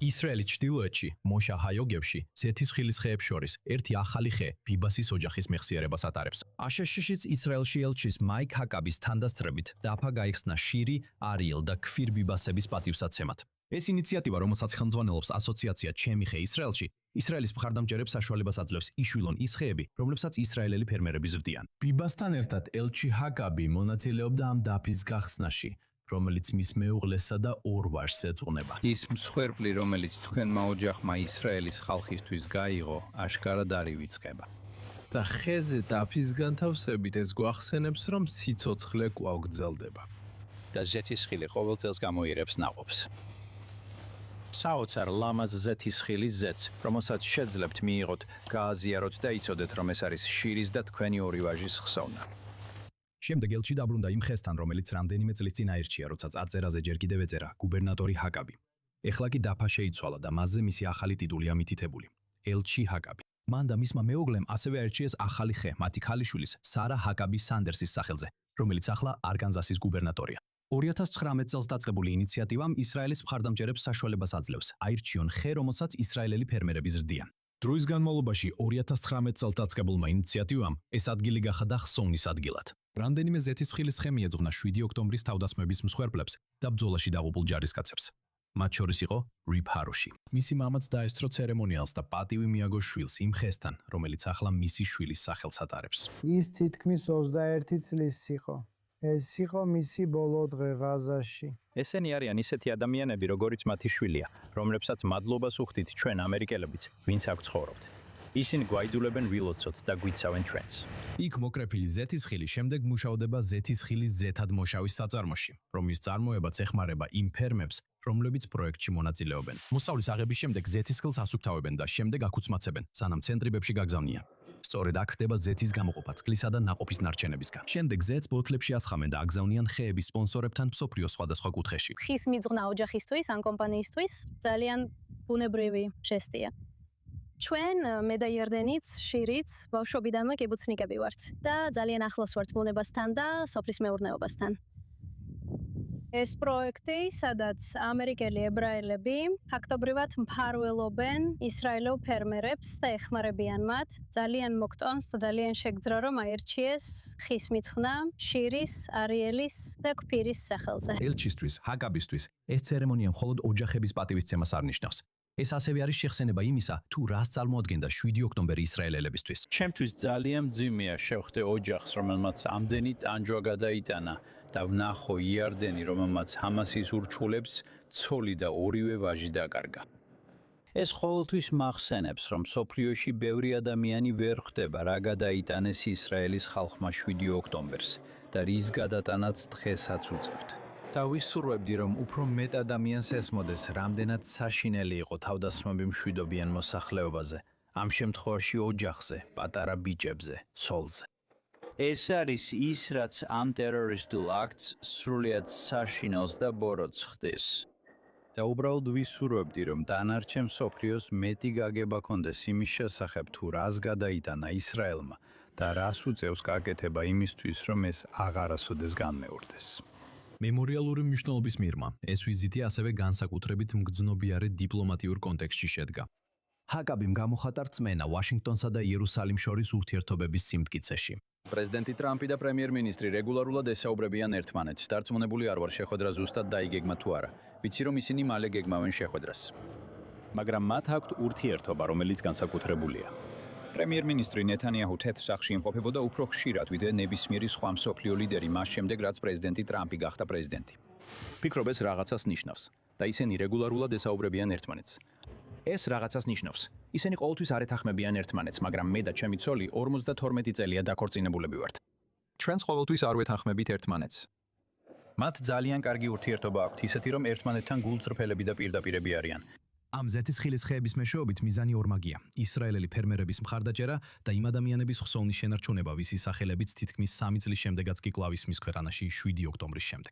ისრაელის ჩრდილოეთში, მოშა ჰაიოგევში, ზეთისხილის ხეებს შორის ერთი ახალი ხე ბიბასის ოჯახის მეხსიერებას ატარებს. აშშ-შიც ისრაელში ელჩის მაიკ ჰაკაბის თანდასწრებით დაფა გაიხსნა შირი, არიელ და ქფირ ბიბასების პატივსაცემად. ეს ინიციატივა, რომელსაც ხელმძღვანელობს ასოციაცია ჩემი ხე ისრაელში, ისრაელის მხარდამჭერებს საშუალებას აძლევს იშვილონ ის ხეები, რომლებსაც ისრაელელი ფერმერები ზრდიან. ბიბასთან ერთად ელჩი ჰაკაბი მონაწილეობდა ამ დაფის გახსნაში, რომელიც მის მეუღლესა და ორ ვაჟს ეძღვნება. ის მსხვერპლი, რომელიც თქვენმა ოჯახმა ისრაელის ხალხისთვის გაიღო, აშკარად არ ივიწყება. და ხეზე დაფის განთავსებით ეს გვახსენებს, რომ სიცოცხლე კვლავ გრძელდება. და ზეთისხილი ყოველ წელს გამოიერებს ნაყოფს. საოცარ ლამაზ ზეთისხილის ზეთს, რომელსაც შეძლებთ მიიღოთ, გააზიაროთ და იცოდეთ, რომ ეს არის შირის და თქვენი ორი ვაჟის ხსოვნა. შემდეგ ელჩი დაბრუნდა იმ ხესთან, რომელიც რამდენიმე წლის წინ აირჩია, როცა წარწერაზე ჯერ კიდევ ეწერა გუბერნატორი ჰაკაბი. ეხლა კი დაფა შეიცვალა და მასზე მისი ახალი ტიტულია მითითებული. ელჩი ჰაკაბი. მან და მისმა მეუღლემ ასევე აირჩიეს ახალი ხე მათი ქალიშვილის სარა ჰაკაბი სანდერსის სახელზე, რომელიც ახლა არკანზასის გუბერნატორია. 2019 წელს დაწყებული ინიციატივამ ისრაელის მხარდამჭერებს საშუალებას აძლევს აირჩიონ ხე, რომელსაც ისრაელელი ფერმერები ზრდიან. დროის განმავლობაში 2019 წელს დაწყებულმა ინიციატივამ ეს ადგილი გახადა ხსოვნის ადგილად. რამდენიმე ზეთისხილის ხე მიეძღვნა 7 ოქტომბრის თავდასხმების მსხვერპლებს და ბრძოლაში დაღუპულ ჯარისკაცებს. მათ შორის იყო რიფ ჰაროში. მისი მამაც დაესწრო ცერემონიალს და პატივი მიაგო შვილს იმ ხესთან, რომელიც ახლა მისი შვილის სახელს ატარებს. ის თითქმის 21 წლის იყო. ეს იყო მისი ბოლო დღე ღაზაში. ესენი არიან ისეთი ადამიანები, როგორიც მათი შვილია, რომლებსაც მადლობას უხდით ჩვენ ამერიკელებიც, ვინც აქ ცხოვრობთ. ისინი გვაიძულებენ ვილოცოთ და გვიცავენ ჩვენს. იქ მოკრეფილი ზეთისხილი შემდეგ მუშადება ზეთისხილის ზეთად მოშავის საწარმოში, რომლის წარმოებაც ეხმარება იმ ფერმებს, რომლებიც პროექტში მონაწილეობენ. მოსავლის აღების შემდეგ ზეთისხილს ასუფთავებენ და შემდეგ აკუცმაცებენ, სანამ ცენტრიბებში გაგზავნიან. სწორედ აქ ხდება ზეთის გამოყოფა წყლისა და ნაყოფის ნარჩენებისგან. შემდეგ ზეთს ბოთლებში ასხამენ და აგზავნიან ხეების სპონსორებთან მსოფლიოს სხვადასხვა კუთხეში. ხის მიძღვნა ოჯახისთვის ან კომპანიისთვის ძალიან ბუნებრივი ჟესტია. ჩვენ მე და იარდენიც, შირიც, ბავშვობიდანვე კიბუცნიკები ვართ და ძალიან ახლოს ვართ ბუნებასთან და სოფლის მეურნეობასთან. ეს პროექტი, სადაც ამერიკელი ებრაელები ფაქტობრივად მფარველობენ ისრაელელ ფერმერებს და ეხმარებიან მათ, ძალიან მოგტონს და ძალიან შეგძრა, რომ აირჩიეს ხის მიძღვნა შირის, არიელის და ქფირის სახელზე. ელჩისთვის, ჰაკაბისთვის ეს ცერემონია მხოლოდ ოჯახების პატივისცემას არ ნიშნავს. ეს ასევე არის შეხსენება იმისა, თუ რას წარმოადგენდა 7 ოქტომბერი ისრაელელებისთვის. ჩემთვის ძალიან მძიმეა შევხვდე ოჯახს, რომელმაც ამდენი ტანჯვა გადაიტანა და ვნახო იარდენი, რომელმაც ჰამასის ურჩხულებს ცოლი და ორივე ვაჟი დაკარგა. ეს ყოველთვის მახსენებს, რომ სოფლიოში ბევრი ადამიანი ვერ ხვდება, რა გადაიტანეს ისრაელის ხალხმა 7 ოქტომბერს და რის გადატანაც დღესაც უწევთ. და ვისურვებდი, რომ უფრო მეტ ადამიანს ესმოდეს, რამდენად საშინელი იყო თავდასხმები მშვიდობიან მოსახლეობაზე, ამ შემთხვევაში ოჯახზე, პატარა ბიჭებზე, ცოლზე. ეს არის ის, რაც ამ ტერორისტულ აქტს სრულიად საშინელს და ბოროტს ხდის. და უბრალოდ ვისურვებდი, რომ დანარჩენ მსოფლიოს მეტი გაგება ქონდეს იმის შესახებ, თუ რას გადაიტანა ისრაელმა და რას უწევს გაკეთება იმისთვის, რომ ეს აღარასოდეს განმეორდეს. მემორიალური მნიშვნელობის მიღმა, ეს ვიზიტი ასევე განსაკუთრებით მგრძნობიარე დიპლომატიურ კონტექსტში შედგა. ჰაკაბიმ გამოხატა რწმენა ვაშინგტონსა და იერუსალიმს შორის ურთიერთობების სიმტკიცეში. პრეზიდენტი ტრამპი და პრემიერ-მინისტრი რეგულარულად ესაუბრებიან ერთმანეთს. დარწმუნებული არ ვარ შეხვედრა ზუსტად დაიგეგმა თუ არა. ვიცი რომ ისინი მალე გეგმავენ შეხვედრას. მაგრამ მათ აქვთ ურთიერთობა, რომელიც განსაკუთრებულია. პრემიერ-მინისტრი ნეთანიაჰუ თეთრ სახლში იმყოფებოდა უფრო ხშირად, ვიდრე ნებისმიერი სხვა მსოფლიო ლიდერი მას შემდეგ, რაც პრეზიდენტი ტრამპი გახდა პრეზიდენტი. ფიქრობ ეს რაღაცას ნიშნავს და ისინი რეგულარულად ესაუბრებიან ერთმანეთს. ეს რაღაცას ნიშნავს. ისინი ყოველთვის არ ეთანხმებიან ერთმანეთს, მაგრამ მე და ჩემი ცოლი 52 წელია დაქორწინებულები ვართ. ჩვენს ყოველთვის არ ვეთანხმებით ერთმანეთს. მათ ძალიან კარგი ურთიერთობა აქვთ, ისეთი რომ ერთმანეთთან გულწრფელები და პირდაპირები არიან. ამ ზეთისხილის ხეების მეშვეობით მიზანი ორმაგია. ისრაელელი ფერმერების მხარდაჭერა და იმ ადამიანების ხსოვნის შენარჩუნება, ვისი სახელებიც თითქმის 3 წლის შემდეგაც კი კვლავ ისმის ქვეყანაში 7 ოქტომბრის შემდეგ.